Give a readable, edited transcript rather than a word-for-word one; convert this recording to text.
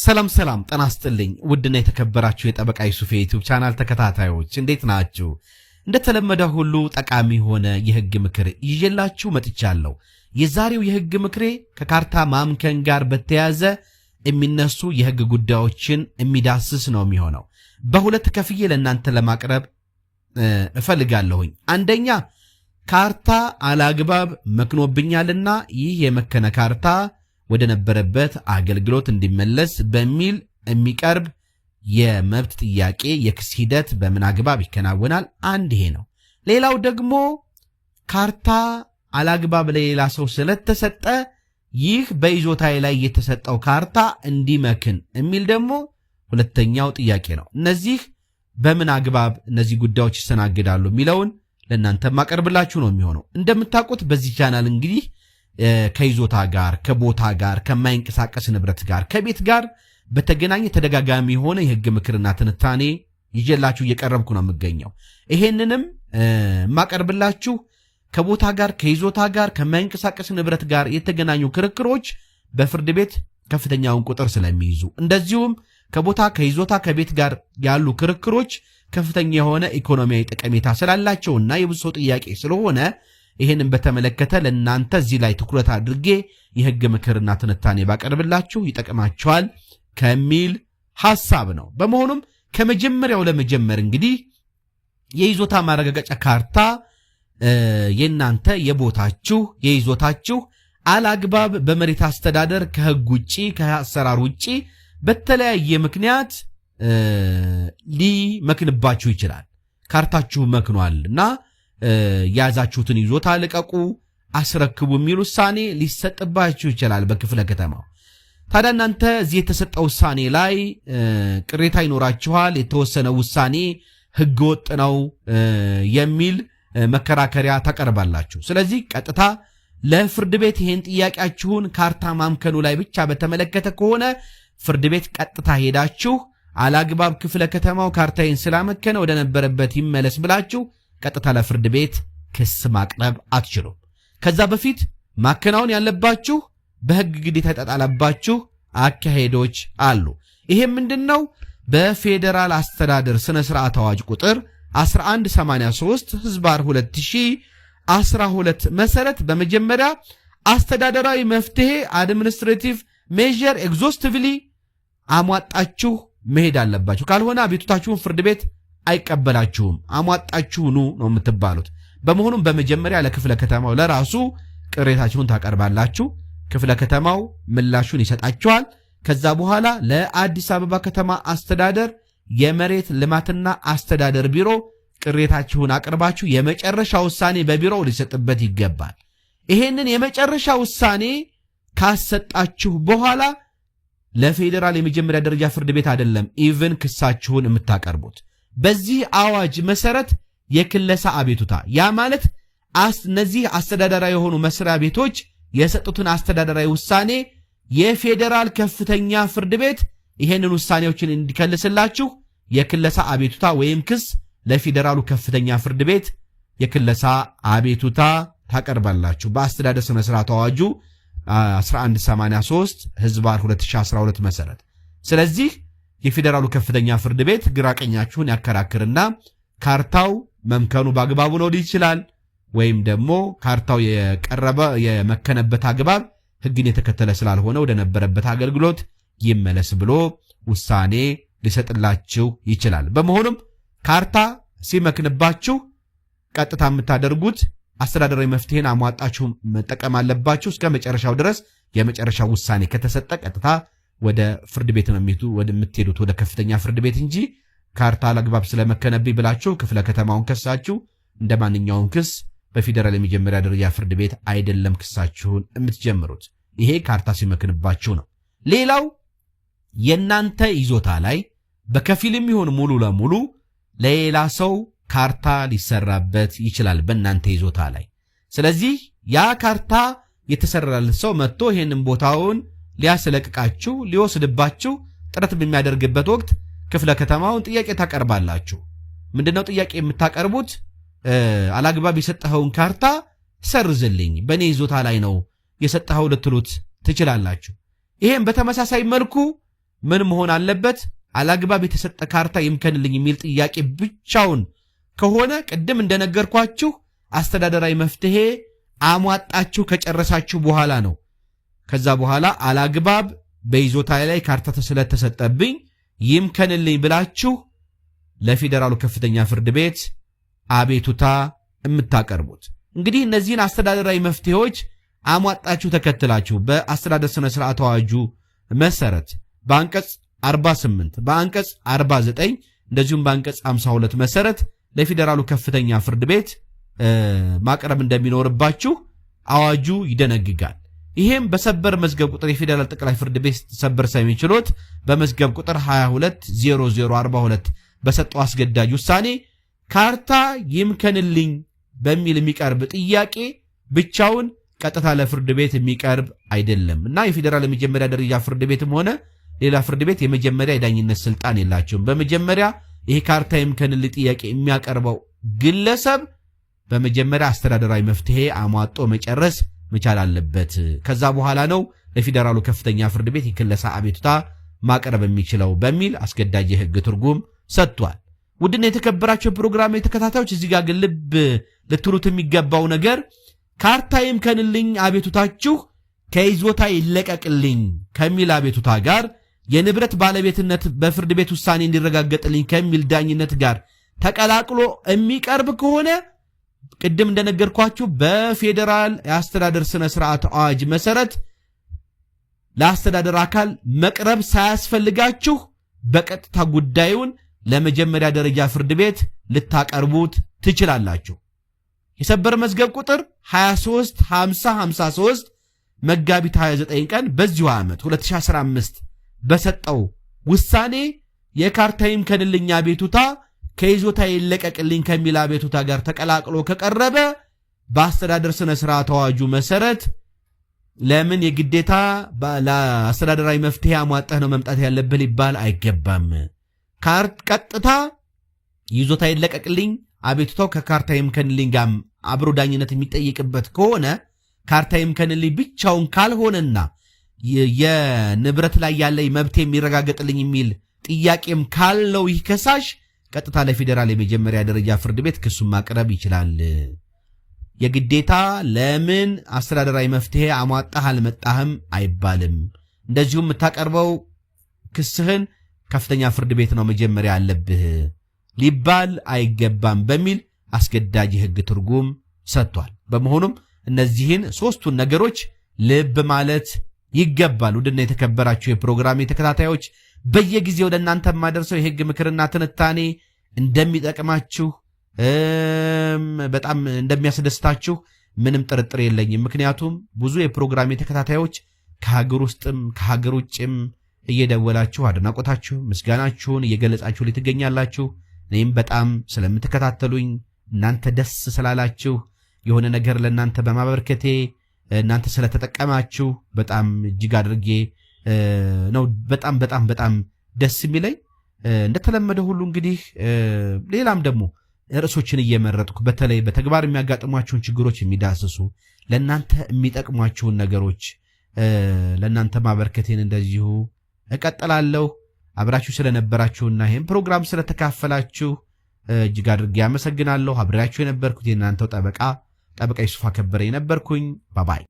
ሰላም ጤና ይስጥልኝ ውድና የተከበራችሁ የጠበቃ ዩሱፍ የዩቲዩብ ቻናል ተከታታዮች እንዴት ናችሁ? እንደተለመደ ሁሉ ጠቃሚ ሆነ የህግ ምክር ይዤላችሁ መጥቻለሁ። የዛሬው የህግ ምክሬ ከካርታ ማምከን ጋር በተያያዘ የሚነሱ የህግ ጉዳዮችን የሚዳስስ ነው የሚሆነው። በሁለት ከፍዬ ለእናንተ ለማቅረብ እፈልጋለሁኝ። አንደኛ ካርታ አላግባብ መክኖብኛልና ይህ የመከነ ካርታ ወደ ነበረበት አገልግሎት እንዲመለስ በሚል የሚቀርብ የመብት ጥያቄ የክስ ሂደት በምን አግባብ ይከናወናል? አንድ ይሄ ነው። ሌላው ደግሞ ካርታ አላግባብ ለሌላ ሰው ስለተሰጠ ይህ በይዞታዬ ላይ የተሰጠው ካርታ እንዲመክን የሚል ደግሞ ሁለተኛው ጥያቄ ነው። እነዚህ በምን አግባብ እነዚህ ጉዳዮች ይስተናግዳሉ የሚለውን ለእናንተ ማቀርብላችሁ ነው የሚሆነው። እንደምታውቁት በዚህ ቻናል እንግዲህ ከይዞታ ጋር ከቦታ ጋር ከማይንቀሳቀስ ንብረት ጋር ከቤት ጋር በተገናኘ ተደጋጋሚ የሆነ የህግ ምክርና ትንታኔ ይዤላችሁ እየቀረብኩ ነው የምገኘው። ይሄንንም ማቀርብላችሁ ከቦታ ጋር ከይዞታ ጋር ከማይንቀሳቀስ ንብረት ጋር የተገናኙ ክርክሮች በፍርድ ቤት ከፍተኛውን ቁጥር ስለሚይዙ እንደዚሁም ከቦታ ከይዞታ ከቤት ጋር ያሉ ክርክሮች ከፍተኛ የሆነ ኢኮኖሚያዊ ጠቀሜታ ስላላቸውና የብዙ ሰው ጥያቄ ስለሆነ ይሄንን በተመለከተ ለእናንተ እዚህ ላይ ትኩረት አድርጌ የህግ ምክርና ትንታኔ ባቀርብላችሁ ይጠቅማችኋል ከሚል ሐሳብ ነው። በመሆኑም ከመጀመሪያው ለመጀመር እንግዲህ የይዞታ ማረጋገጫ ካርታ የእናንተ የቦታችሁ የይዞታችሁ አላግባብ በመሬት አስተዳደር ከህግ ውጪ ከአሰራር ውጪ በተለያየ ምክንያት ሊመክንባችሁ ይችላል። ካርታችሁ መክኗልና ያዛችሁትን ይዞታ ልቀቁ አስረክቡ የሚል ውሳኔ ሊሰጥባችሁ ይችላል በክፍለ ከተማው። ታዲያ እናንተ እዚህ የተሰጠው ውሳኔ ላይ ቅሬታ ይኖራችኋል። የተወሰነ ውሳኔ ህገወጥ ነው የሚል መከራከሪያ ታቀርባላችሁ። ስለዚህ ቀጥታ ለፍርድ ቤት ይሄን ጥያቄያችሁን ካርታ ማምከኑ ላይ ብቻ በተመለከተ ከሆነ ፍርድ ቤት ቀጥታ ሄዳችሁ አላግባብ ክፍለ ከተማው ካርታዬን ስላመከነ ወደ ነበረበት ይመለስ ብላችሁ ቀጥታ ለፍርድ ቤት ክስ ማቅረብ አትችሉም። ከዛ በፊት ማከናወን ያለባችሁ በህግ ግዴታ የተጣለባችሁ አካሄዶች አሉ። ይሄም ምንድነው? በፌዴራል አስተዳደር ስነ ስርዓት አዋጅ ቁጥር 1183 ህዝባር 2012 መሰረት በመጀመሪያ አስተዳደራዊ መፍትሄ አድሚኒስትሬቲቭ ሜዠር ኤግዞስቲቭሊ አሟጣችሁ መሄድ አለባችሁ። ካልሆነ አቤቱታችሁን ፍርድ ቤት አይቀበላችሁም። አሟጣችሁ ኑ ነው የምትባሉት። በመሆኑም በመጀመሪያ ለክፍለ ከተማው ለራሱ ቅሬታችሁን ታቀርባላችሁ። ክፍለ ከተማው ምላሹን ይሰጣችኋል። ከዛ በኋላ ለአዲስ አበባ ከተማ አስተዳደር የመሬት ልማትና አስተዳደር ቢሮ ቅሬታችሁን አቅርባችሁ የመጨረሻ ውሳኔ በቢሮው ሊሰጥበት ይገባል። ይሄንን የመጨረሻ ውሳኔ ካሰጣችሁ በኋላ ለፌዴራል የመጀመሪያ ደረጃ ፍርድ ቤት አይደለም ኢቭን ክሳችሁን የምታቀርቡት። በዚህ አዋጅ መሰረት የክለሳ አቤቱታ ያ ማለት እነዚህ አስተዳደራዊ የሆኑ መስሪያ ቤቶች የሰጡትን አስተዳደራዊ ውሳኔ የፌዴራል ከፍተኛ ፍርድ ቤት ይሄንን ውሳኔዎችን እንዲከልስላችሁ የክለሳ አቤቱታ ወይም ክስ ለፌዴራሉ ከፍተኛ ፍርድ ቤት የክለሳ አቤቱታ ታቀርባላችሁ በአስተዳደር ስነ ስርዓት አዋጁ 1183 ህዝባር 2012 መሰረት። ስለዚህ የፌዴራሉ ከፍተኛ ፍርድ ቤት ግራቀኛችሁን ያከራክርና ካርታው መምከኑ በአግባቡ ነው ይችላል ወይም ደግሞ ካርታው የመከነበት አግባብ ህግን የተከተለ ስላልሆነ ወደ ነበረበት አገልግሎት ይመለስ ብሎ ውሳኔ ሊሰጥላችሁ ይችላል። በመሆኑም ካርታ ሲመክንባችሁ ቀጥታ የምታደርጉት አስተዳደራዊ መፍትሄን አሟጣችሁ መጠቀም አለባችሁ እስከ መጨረሻው ድረስ። የመጨረሻው ውሳኔ ከተሰጠ ቀጥታ ወደ ፍርድ ቤት ነው የምትሄዱት ወደ ከፍተኛ ፍርድ ቤት እንጂ ካርታ አላግባብ ስለመከነብኝ ብላችሁ ክፍለ ከተማውን ከሳችሁ እንደማንኛውም ክስ በፌዴራል የመጀመሪያ ደረጃ ፍርድ ቤት አይደለም ክሳችሁን የምትጀምሩት። ይሄ ካርታ ሲመክንባችሁ ነው። ሌላው የናንተ ይዞታ ላይ በከፊልም ይሁን ሙሉ ለሙሉ ለሌላ ሰው ካርታ ሊሰራበት ይችላል በእናንተ ይዞታ ላይ። ስለዚህ ያ ካርታ የተሰራለት ሰው መጥቶ ይሄንን ቦታውን ሊያስለቅቃችሁ ሊወስድባችሁ ጥረት በሚያደርግበት ወቅት ክፍለ ከተማውን ጥያቄ ታቀርባላችሁ። ምንድነው ጥያቄ የምታቀርቡት? አላግባብ የሰጠኸውን ካርታ ሰርዝልኝ፣ በእኔ ይዞታ ላይ ነው የሰጠኸው ልትሉት ትችላላችሁ። ይሄም በተመሳሳይ መልኩ ምን መሆን አለበት? አላግባብ የተሰጠ ካርታ ይምከንልኝ የሚል ጥያቄ ብቻውን ከሆነ ቅድም እንደነገርኳችሁ አስተዳደራዊ መፍትሄ አሟጣችሁ ከጨረሳችሁ በኋላ ነው። ከዛ በኋላ አላግባብ በይዞታ ላይ ካርታ ስለተሰጠብኝ ይምከንልኝ ብላችሁ ለፌዴራሉ ከፍተኛ ፍርድ ቤት አቤቱታ የምታቀርቡት። እንግዲህ እነዚህን አስተዳደራዊ መፍትሄዎች አሟጣችሁ ተከትላችሁ በአስተዳደር ስነ ስርዓት አዋጁ መሰረት በአንቀጽ 48 በአንቀጽ 49 እንደዚሁም በአንቀጽ 52 መሰረት ለፌዴራሉ ከፍተኛ ፍርድ ቤት ማቅረብ እንደሚኖርባችሁ አዋጁ ይደነግጋል። ይሄም በሰበር መዝገብ ቁጥር የፌዴራል ጠቅላይ ፍርድ ቤት ሰበር ሰሚ ችሎት በመዝገብ ቁጥር 220042 በሰጠው አስገዳጅ ውሳኔ ካርታ ይምከንልኝ በሚል የሚቀርብ ጥያቄ ብቻውን ቀጥታ ለፍርድ ቤት የሚቀርብ አይደለም እና የፌዴራል የመጀመሪያ ደረጃ ፍርድ ቤትም ሆነ ሌላ ፍርድ ቤት የመጀመሪያ የዳኝነት ስልጣን የላቸውም። በመጀመሪያ ይሄ ካርታ ይምከንልኝ ጥያቄ የሚያቀርበው ግለሰብ በመጀመሪያ አስተዳደራዊ መፍትሄ አሟጦ መጨረስ መቻል አለበት። ከዛ በኋላ ነው ለፌዴራሉ ከፍተኛ ፍርድ ቤት የክለሳ አቤቱታ ማቅረብ የሚችለው በሚል አስገዳጅ የህግ ትርጉም ሰጥቷል። ውድና የተከበራችሁ ፕሮግራም የተከታታዮች እዚህ ጋር ልብ ልትሉት የሚገባው ነገር ካርታ ይምከንልኝ አቤቱታችሁ ከይዞታ ይለቀቅልኝ ከሚል አቤቱታ ጋር የንብረት ባለቤትነት በፍርድ ቤት ውሳኔ እንዲረጋገጥልኝ ከሚል ዳኝነት ጋር ተቀላቅሎ የሚቀርብ ከሆነ ቅድም እንደነገርኳችሁ በፌዴራል የአስተዳደር ስነ ስርዓት አዋጅ መሰረት ለአስተዳደር አካል መቅረብ ሳያስፈልጋችሁ በቀጥታ ጉዳዩን ለመጀመሪያ ደረጃ ፍርድ ቤት ልታቀርቡት ትችላላችሁ። የሰበር መዝገብ ቁጥር 235053 መጋቢት 29 ቀን በዚሁ ዓመት 2015 በሰጠው ውሳኔ የካርታ ይምከንልኝ አቤቱታ ከይዞታ ይለቀቅልኝ ከሚል አቤቱታ ጋር ተቀላቅሎ ከቀረበ በአስተዳደር ስነ ስርዓት አዋጁ መሰረት ለምን የግዴታ ለአስተዳደራዊ መፍትሄ አሟጣህ ነው መምጣት ያለብህ ሊባል አይገባም። ቀጥታ ይዞታ ይለቀቅልኝ አቤቱታው ከካርታ ይምከንልኝ ጋር አብሮ ዳኝነት የሚጠይቅበት ከሆነ ካርታ ይምከንልኝ ብቻውን ካልሆነና የንብረት ላይ ያለ መብት የሚረጋገጥልኝ የሚል ጥያቄም ካለው ይህ ከሳሽ ቀጥታ ለፌዴራል የመጀመሪያ ደረጃ ፍርድ ቤት ክሱን ማቅረብ ይችላል። የግዴታ ለምን አስተዳደራዊ መፍትሄ አሟጣህ አልመጣህም አይባልም። እንደዚሁም የምታቀርበው ክስህን ከፍተኛ ፍርድ ቤት ነው መጀመሪያ ያለብህ ሊባል አይገባም በሚል አስገዳጅ ህግ ትርጉም ሰጥቷል። በመሆኑም እነዚህን ሶስቱን ነገሮች ልብ ማለት ይገባል። ውድና የተከበራችሁ የፕሮግራም ተከታታዮች በየጊዜው ለእናንተ ማደርሰው የህግ ምክርና ትንታኔ እንደሚጠቅማችሁ በጣም እንደሚያስደስታችሁ ምንም ጥርጥር የለኝም። ምክንያቱም ብዙ የፕሮግራም ተከታታዮች ከሀገር ውስጥም ከሀገር ውጭም እየደወላችሁ አድናቆታችሁ ምስጋናችሁን እየገለጻችሁ ልትገኛላችሁ። እኔም በጣም ስለምትከታተሉኝ እናንተ ደስ ስላላችሁ የሆነ ነገር ለእናንተ በማበርከቴ እናንተ ስለተጠቀማችሁ በጣም እጅግ አድርጌ ነው በጣም በጣም በጣም ደስ የሚለኝ። እንደተለመደ ሁሉ እንግዲህ ሌላም ደግሞ ርዕሶችን እየመረጥኩ በተለይ በተግባር የሚያጋጥሟችሁን ችግሮች የሚዳስሱ ለእናንተ የሚጠቅሟችሁን ነገሮች ለእናንተ ማበርከቴን እንደዚሁ እቀጥላለሁ። አብራችሁ ስለነበራችሁና ይህን ፕሮግራም ስለተካፈላችሁ እጅግ አድርጌ አመሰግናለሁ። አብሬያችሁ የነበርኩት የእናንተው ጠበቃ ዩሱፍ ከበረ የነበርኩኝ። ባባይ